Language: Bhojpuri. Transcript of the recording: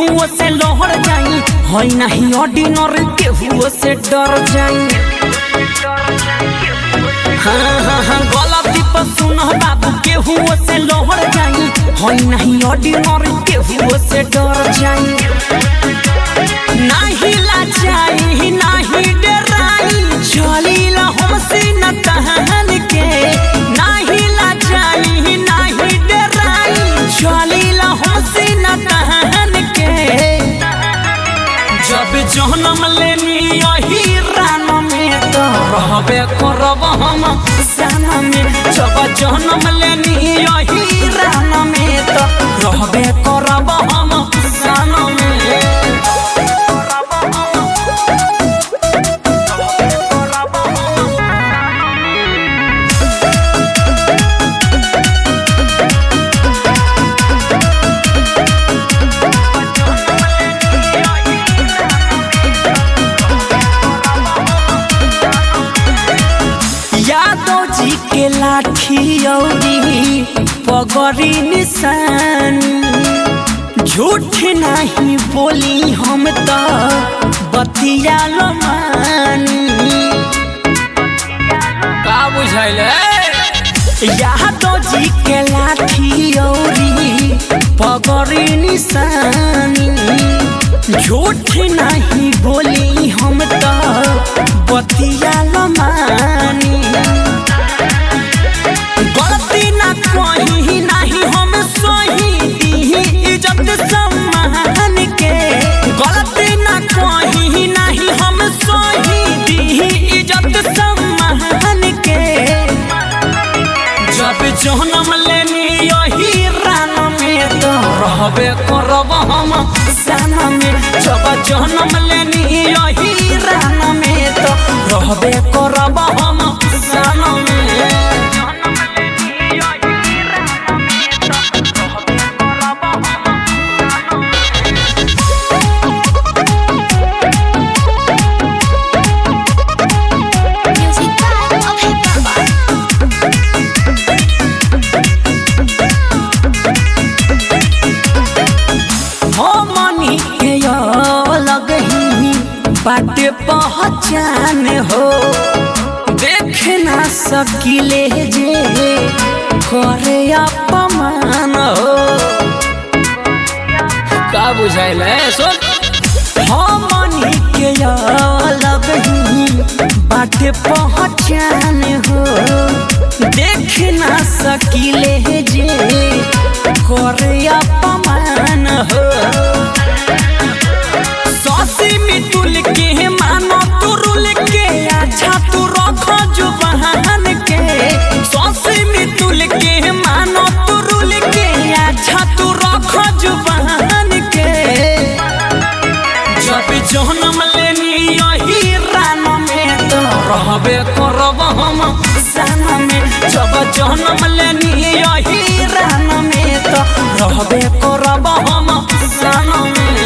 केहू से लहर जाई है नहीं ऑर्डिनरी केहू से डर जाई। हाँ गलती पर सुन बाबू केहू से लहर जाई है नहीं ऑर्डिनरी केहू से डर जाई। नहीं लाचाई नहीं डराई चलीला हमसे न तहन के। नहीं लाचाई नहीं डराई चलीला हमसे न तहन के। जब जन्म लेनी यही रान में तो रहबे करब हम सन में। जब जन्म लेनी यही रान में तो रहबे करब हम सन में। यादव जी के लाठी औरी पगड़ी निशानी झूठ नहीं बोली हम तो बतिया लो मानी। का बुझाइल यादव जी के लाठी औरी पगड़ी निशानी झूठ नहीं बोली हम तो बतिया लो मानी। गलती ना कहीं नहीं हम सही दी इज्जत सम्मान के। गलती ना कहीं नहीं हम सही दी इज्जत सम्मान के। जब जन्म लेनी यही रान में तो रहबे करब हम सन में। जब जन्म लेनी यही रान में तो रहबे करब हम सन में। हमनी के लगही बाटे पहचान हो देख ना सकिले जे करे अपमान हो। का बुझाइल हमनी के लगही बाटे पहचान हो देख ना सकिले जे करे अपमान हो। सौसी मितुल के मानो तुरुल के अच्छा तू रख जुबान के। सौसी मितुल के मानो तुरुल के अच्छा तू रख जुबान के। जब जन्म लेनी यही रान में तो रहबे करब हम सन में। जब जन्म लेनी यही रान में तो रहबे करब हम सन में।